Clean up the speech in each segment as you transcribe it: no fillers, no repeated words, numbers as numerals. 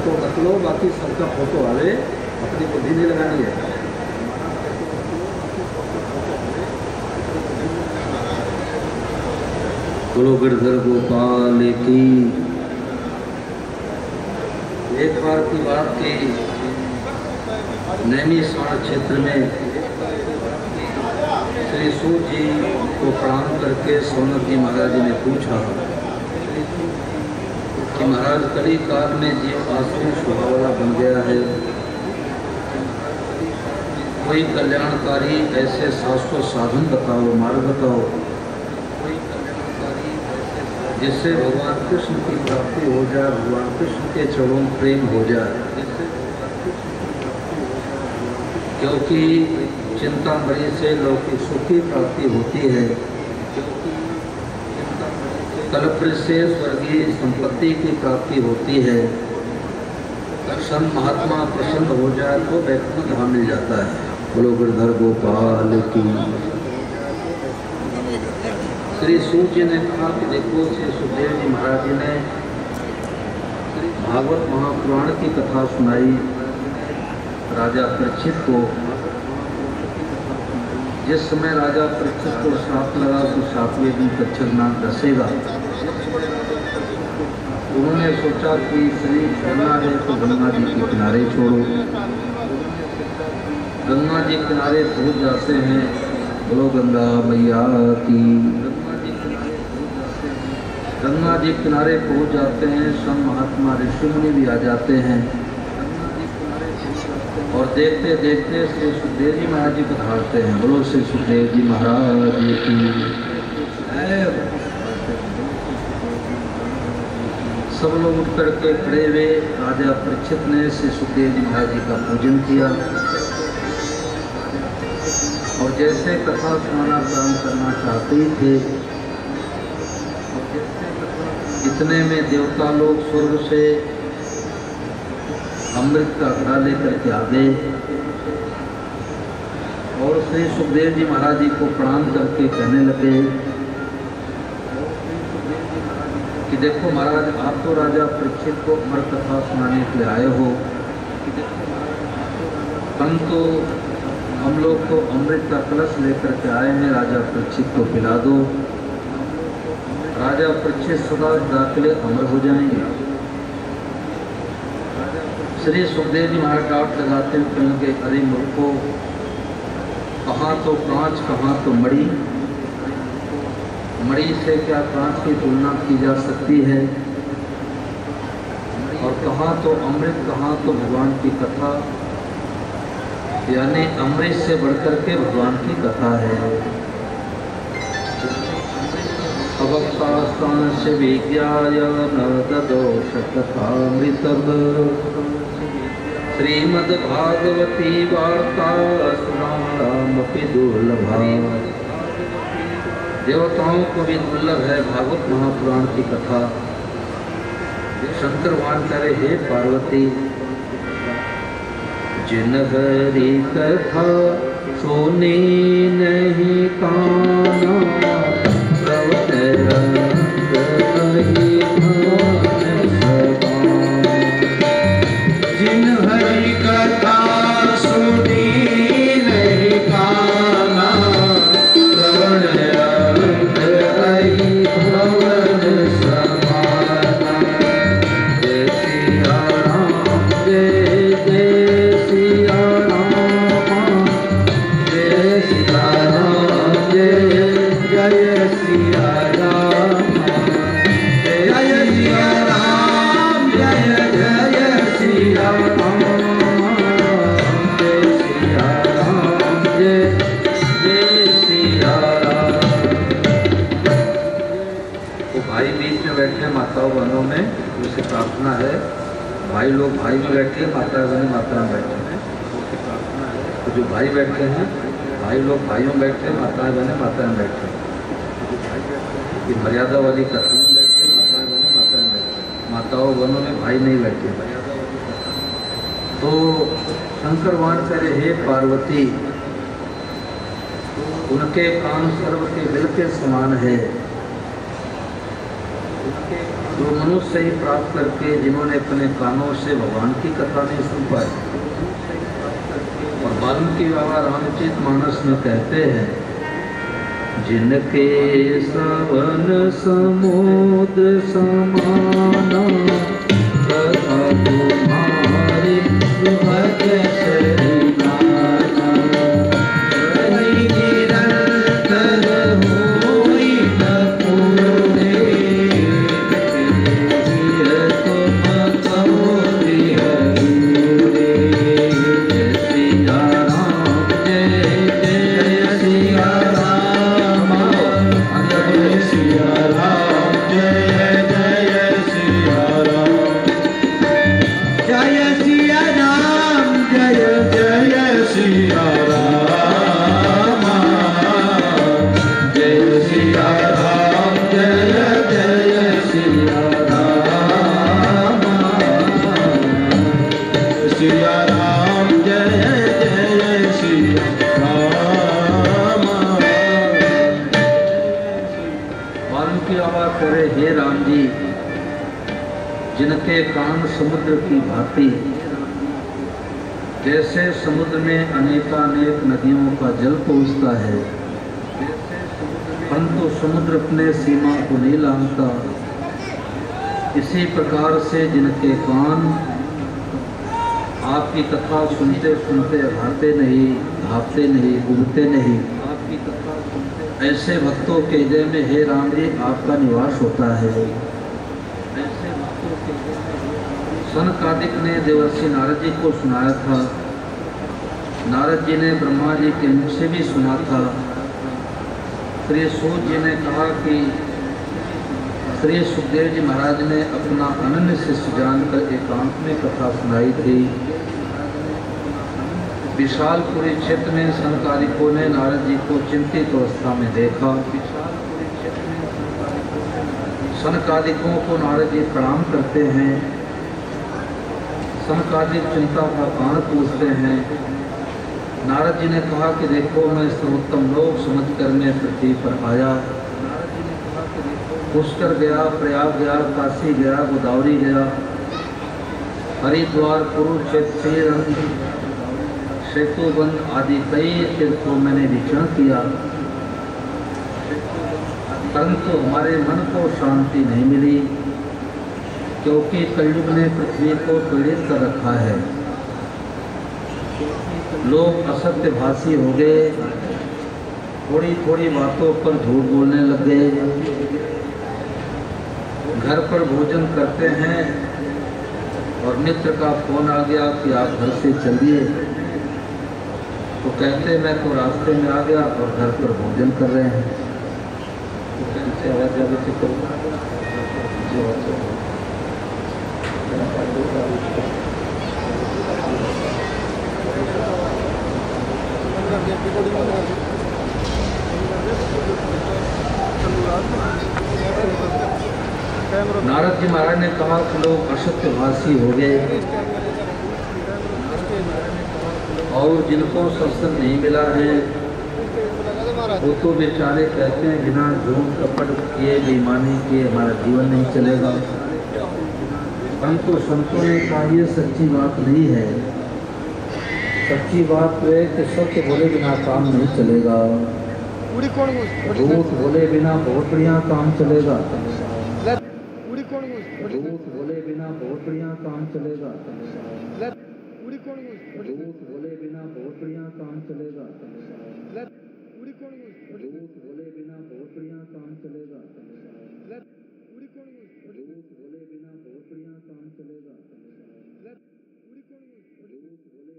Photo मत लो, बाकी सबका फोटो आवे, अपनी बुद्धि नहीं लगानी है। बोलो गिरधर गोपाल की। एक बार की बात थी, नैनीताल क्षेत्र में श्री सूत जी को प्रणाम करके सोनक जी महाराज जी ने पूछा कि महाराज कली काल में जीव आसुरी स्वभाव वाला बन गया है, कोई कल्याणकारी ऐसे शास्त्रों साधन बताओ, मार्ग बताओ जिससे भगवान कृष्ण की प्राप्ति हो जाए, भगवान कृष्ण के चरणों में प्रेम हो जाए। क्योंकि चिंतामणि से लौकिक सुख की प्राप्ति होती है, कल्प से स्वर्गीय संपत्ति की प्राप्ति होती है। संत महात्मा प्रसन्न हो जाए तो वैकुंठ धाम मिल जाता है। बोलो गिरधर गोपाल की। श्री सूत जी ने कहा कि देखो, श्री सुखदेव जी महाराज जी ने भागवत महापुराण की कथा सुनाई राजा परीक्षित को। जिस समय राजा परीक्षित को श्राप लगा तो 7वें दिन कच्छप नाग डसेगा, उन्होंने सोचा कि शरीर छोड़ना है तो गंगा जी के किनारे छोड़ो। गंगा जी किनारे पहुंच जाते हैं। बोलो गंगा मैया की। गंगा जी किनारे पहुंच जाते हैं। सब महात्मा ऋषि मुनि भी आ जाते हैं और देखते देखते श्री सुखदेव जी महाराज जी पधारते हैं। बोलो श्री सुखदेव जी महाराज की। सब लोग उठ करके खड़े हुए। राजा परीक्षित ने श्री सुखदेव जी महाराज जी का पूजन किया और जैसे कथा सुनाना प्रारंभ करना चाहते ही थे, इतने में देवता लोग स्वर्ग से अमृत का घड़ा लेकर के आ गए और श्री सुखदेव जी महाराज जी को प्रणाम करके कहने लगे कि देखो महाराज, आप तो राजा परीक्षित को अमर कथा सुनाने के लिए आए हो, परंतु हम लोग तो अमृत का कलश लेकर के आए हैं, राजा परीक्षित को पिला दो। राजा परीक्षित सदा दाखिले अमर हो जाएंगे। श्री सुखदेव जी महाराज डांट लगाते हैं, कहेंगे अरे मूर्खों, कहाँ तो कांच कहाँ तो मणि, मणि से क्या कांच की तुलना की जा सकती है, और कहाँ तो अमृत कहाँ तो भगवान की कथा, यानी अमृत से बढ़कर के भगवान की कथा है। अवक्तास्तांश विज्ञाय न ददोष कथामृतम् श्रीमद्भागवती वार्ता श्रवणामपि दुर्लभा। देवताओं को भी दुर्लभ है भागवत महापुराण की कथा। शंकर भगवान करे, हे पार्वती, जिन हरि कथा सुनी नहीं काना, जिन हरि कथा सुनी नहीं काना, श्रवण रंग रही भवन समाना। जय सिया राम, जय जय सिया राम, जय सिया राम, जय जय सिया राम, जय सिया राम, जय जय सिया राम, जय सिया राम, जय जय सिया राम। तो भाई बीच में बैठे, माताओं बहनों में उसे प्रार्थना है, भाई लोग भाई में बैठे, माता बहनें माता में बैठे हैं। तो जो भाई बैठे हैं, भाई लोग भाइयों में बैठे, माता बहनें माता में बैठे। ये मर्यादा वाली कथा में बैठे, माता बहनें माता में बैठे, माताओं बहनों में भाई नहीं बैठे। तो शंकर भगवान करे, हे पार्वती, उनके कान सर्व के बिल के समान है, उनके जो मनुष्य ही प्राप्त करके जिन्होंने अपने कानों से भगवान की कथा नहीं सुन पाई। और वाल्मीकि बाबा रामचरित मानस में कहते हैं, जिनके श्रवण समोद समाना कथा तुम्हारी सुभग सही नाना, कहीं निरंतर होई न पूरे, फिर तुम कहो हरि जय सिया राम जय जय सिया राम, जय सिया राम जय जय सिया राम, जय सिया राम जय जय सिया राम, जय सिया राम जय जय सिया राम, सिया राम जय जय सिया राम। वाल्मीकि बाबा करे, हे राम जी, जिनके कान समुद्र की भांति, जैसे समुद्र में अनेकानेक नदियों का जल पहुँचता है, परंतु समुद्र अपने सीमा को नहीं लांघता, इसी प्रकार से जिनके कान आपकी कथा सुनते सुनते भाते नहीं, भापते नहीं, उगते नहीं, आपकी कथा सुनते, ऐसे भक्तों के हृदय में हे राम जी आपका निवास होता है। ऐसे भक्तों के हृदय में सनकादिक ने देवर्षि नारद जी को सुनाया था। नारद जी ने ब्रह्मा जी के मुख से भी सुना था। श्री सूत जी ने कहा कि श्री सुखदेव जी महाराज ने अपना अनन्य शिष्य जानकर एकांत में कथा सुनाई थी। विशालपुरी क्षेत्र में सनकादिकों ने नारद जी को चिंतित अवस्था में देखा। सनकादिकों को नारद जी प्रणाम करते हैं। सनकादिक चिंता का कारण पूछते हैं। नारद जी ने कहा कि देखो मैं सर्वोत्तम लोक समझकर मैं पृथ्वी पर आया। पुष्कर गया, प्रयाग गया, काशी गया, गोदावरी गया, हरिद्वार, कुरुक्षेत्र, सेतुबंध आदि कई तीर्थों मैंने विचरण किया, परंतु हमारे मन को शांति नहीं मिली, क्योंकि कलयुग ने पृथ्वी को पीड़ित कर रखा है। लोग असत्यभाषी हो गए, थोड़ी थोड़ी बातों पर झूठ बोलने लग गए। घर पर भोजन करते हैं और मित्र का फोन आ गया कि आप घर से चलिए, तो कहते मैं तो रास्ते में आ गया और घर पर भोजन कर रहे हैं। तो कैसे आवाज आगे से करूँगा। नारद जी महाराज ने कहा कि लोग असत्यभाषी हो गए और जिनको सत्संग नहीं मिला है वो तो बेचारे कहते हैं बिना झूठ कपट किए, बेईमानी किए हमारा जीवन नहीं चलेगा। परंतु संतों ने कहा ये सच्ची बात नहीं है। सच्ची बात है कि सत्य बोले बिना काम नहीं चलेगा, झूठ बोले बिना बहुत बढ़िया काम चलेगा, झूठ बोले बिना बहुत बढ़िया काम चलेगा, झूठ बोले बिना बहुत बढ़िया काम चलेगा, झूठ बोले बिना बहुत बढ़िया काम चलेगा, झूठ बोले बिना बहुत बढ़िया काम चलेगा, झूठ बोले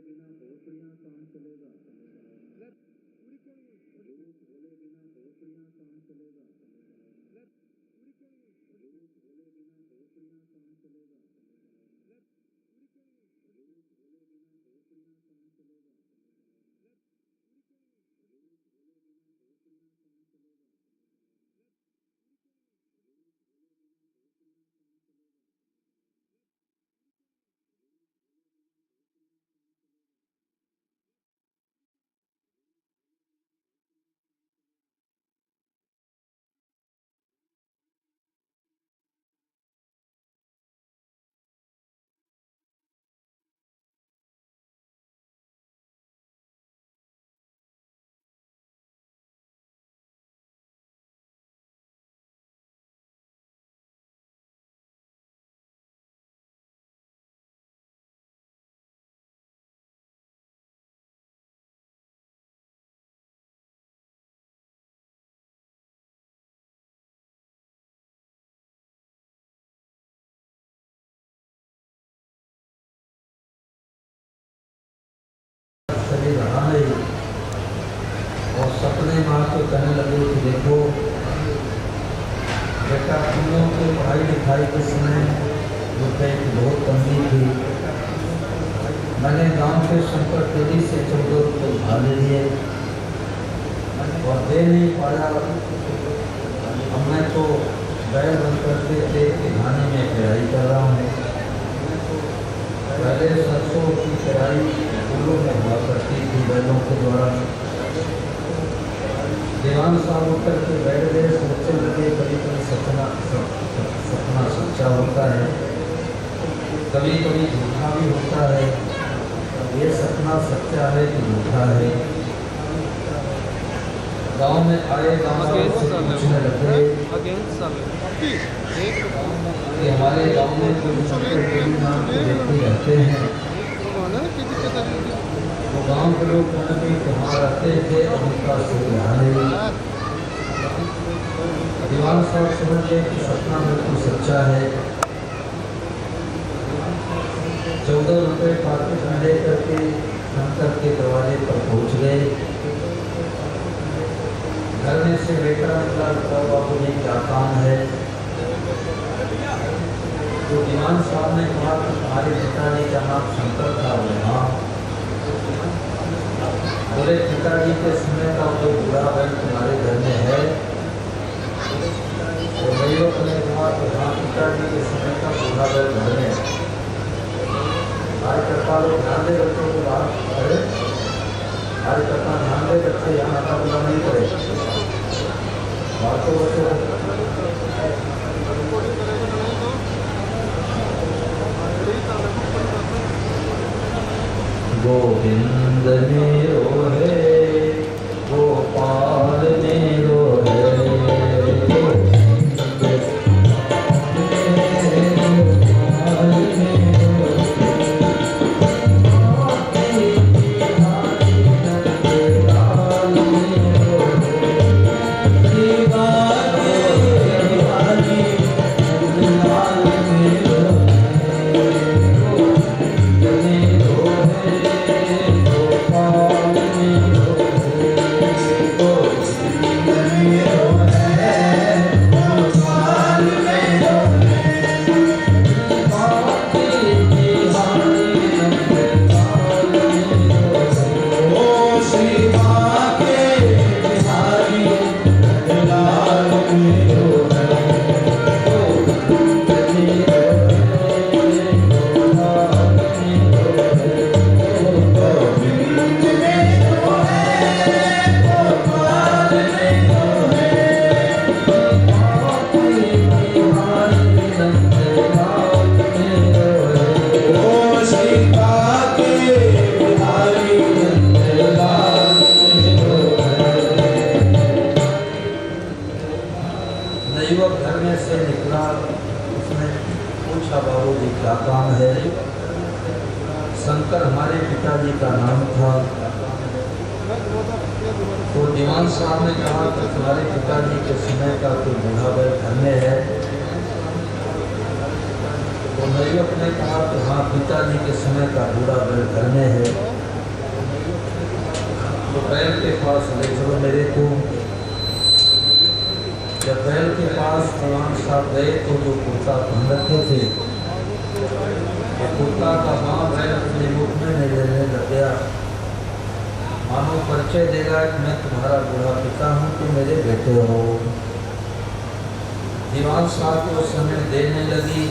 बिना बहुत बढ़िया काम चलेगा, झूठ बोले बिना बहुत बढ़िया काम चलेगा, झूठ बोले बिना बहुत बढ़िया काम चलेगा, झूठ बोले बिना बहुत बढ़िया काम चलेगा, झूठ बोले बिना बहुत बढ़िया काम चलेगा, झूठ बोले बिना बहुत बढ़िया रुपये की बहुत तंगी थी। मैंने गांव के शंकर तेजी से 14 रुपये उधार ले लिए और दे नहीं पाया। अब मैं तो बैल बंद करते थे कि खाने में पेराई कर रहा हूँ। पहले सरसों की पेराई फूलों में हुआ करती थी बैलों के द्वारा। दीवान साहब उतर के बैठ गए, सोचने लगे कभी कभी सपना सच्चा होता है, कभी कभी झूठा भी होता है। ये सपना सच्चा है कि झूठा है? गांव में आए, गांव से पूछने लगे कि हमारे गांव में कोई शंकर देवी नाम के व्यक्ति रहते हैं। तो गांव के लोग कहते कहाँ रहते थे, उनका सुविधान है। दीवान साहब समझ गए कि सपना बिल्कुल सच्चा है। 14 रुपये पॉकेट में लेकर के शंकर के दरवाजे पर पहुंच गए। घर में से बेटा निकला, बाबू जी क्या काम है? तो दीवान साहब ने कहा कि तुम्हारे पिताजी का नाम शंकर था। हाँ। बोले पिताजी के समय का कोई बुरा बैल तुम्हारे घर में है? तो युवक ने कहा कि हाँ, पिताजी के समय का बुरा बैल घर में है। आज कथा लोग ध्यान दे बच्चों को बात करे, आज कथा ध्यान दे बच्चे, यहाँ का बुरा नहीं करे बातों बच्चों। गोविंद मेरो है, गोपाल मेरो है, शंकर हमारे पिताजी का नाम था। तो दीवान साहब ने कहा कि तुम्हारे पिताजी के समय का कोई बूढ़ा बैल घर में है? तो नयुवक ने कहा कि हाँ, पिताजी के समय का बूढ़ा बैल घर में है। तो बैल के पास ले चलो मेरे को। जब बैल के पास दीवान साहब गए तो जो कुर्ता पहन रखे थे, कुत्ता का माँ बैल अपने मुख में नहीं लेने लग गया, मानो परिचय देगा कि मैं तुम्हारा बूढ़ा पिता हूँ, तुम मेरे बेटे हो। दीवान साहब को समय देने लगी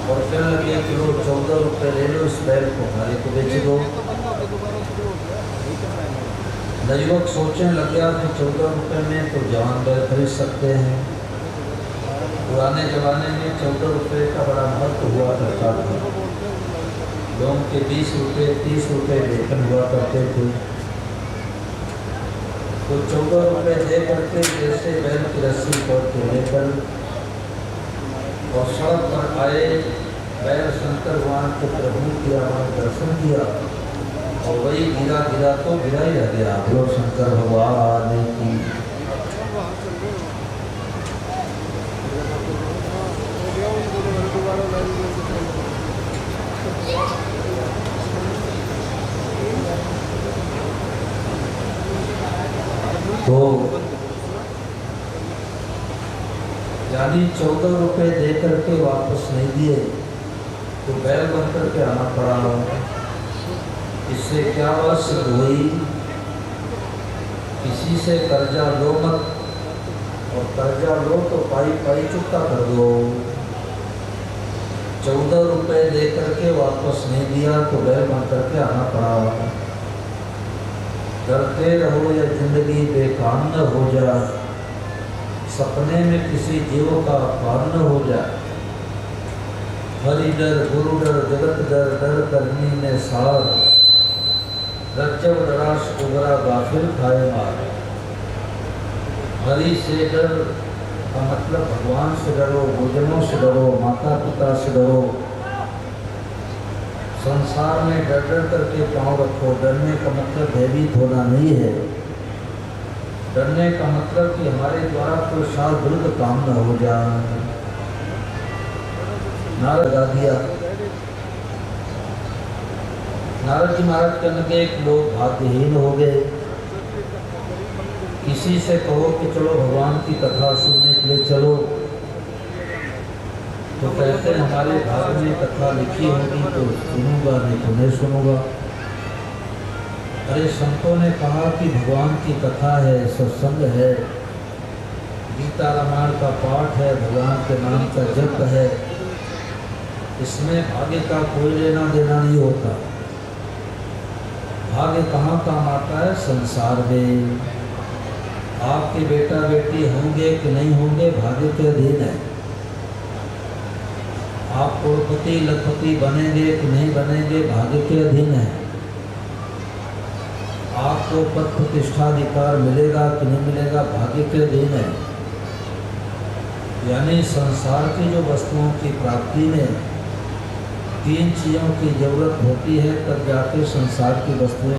और कहने लगे कि लो 14 रुपये ले लो, इस बैल को हमारे को बेच दो। युवक सोचने लग गया कि 14 रुपये में तो जवान बैल खरीद सकते हैं। पुराने जमाने में 14 रुपये का बड़ा महत्व हुआ करता था। लोगों के 20 रुपये 30 रुपये वेतन हुआ करते थे। तो 14 रुपये दे करके जैसे बैल की रस्सी पकड़ के लेकर और सड़क पर आए, बैल शंकर भगवान के प्रभु किया, दर्शन किया और वही गिरा गिरा तो गिरा ही रह गया। लोग शंकर भगवान की यदि 14 रुपए दे करके वापस नहीं दिए तो बैल बन करके आना पड़ा। इससे क्या बात सिद्ध हुई? किसी से कर्जा लो मत, और कर्जा लो तो पाई पाई चुकता कर दो। 14 रुपए दे करके वापस नहीं दिया तो बैल बन करके आना पड़ा। डरते रहो या जिंदगी बेकार न हो जाए, सपने में किसी जीव का अपमान न हो जाए। हरि डर गुरु डर जगत डर, डर करनी में सार, रज्जब डराश उगरा गाफिल खाए मार। हरि से डर का मतलब भगवान से डरो, गुरुजनों से डरो, माता पिता से डरो। संसार में डर डर करके पाँव रखो। डरने का मतलब भयभीत होना नहीं है। डरने का मतलब कि हमारे द्वारा कोई साल विरुद्ध काम न हो जाए। नारा लगा दिया। नारद जी महाराज कहने के एक लोग भाग्यहीन हो गए। किसी से कहो कि चलो भगवान की कथा सुनने के लिए चलो, तो कहते हैं हमारे भाग में कथा लिखी होगी तो सुनूंगा, नहीं तो नहीं सुनूंगा। अरे संतों ने कहा कि भगवान की कथा है, सत्संग है, गीता रामायण का पाठ है, भगवान के नाम का जप है, इसमें भाग्य का कोई लेना देना नहीं होता। भाग्य कहाँ काम आता है? संसार में। आपके बेटा बेटी होंगे कि नहीं होंगे भाग्य के अधीन है। आप करोड़पति लखपति बनेंगे कि नहीं बनेंगे भाग्य के अधीन है। आपको पद प्रतिष्ठा अधिकार मिलेगा कि नहीं मिलेगा भाग्य के अधीन है। यानी संसार की जो वस्तुओं की प्राप्ति में 3 चीज़ों की जरूरत होती है, तब जाके संसार की वस्तुएं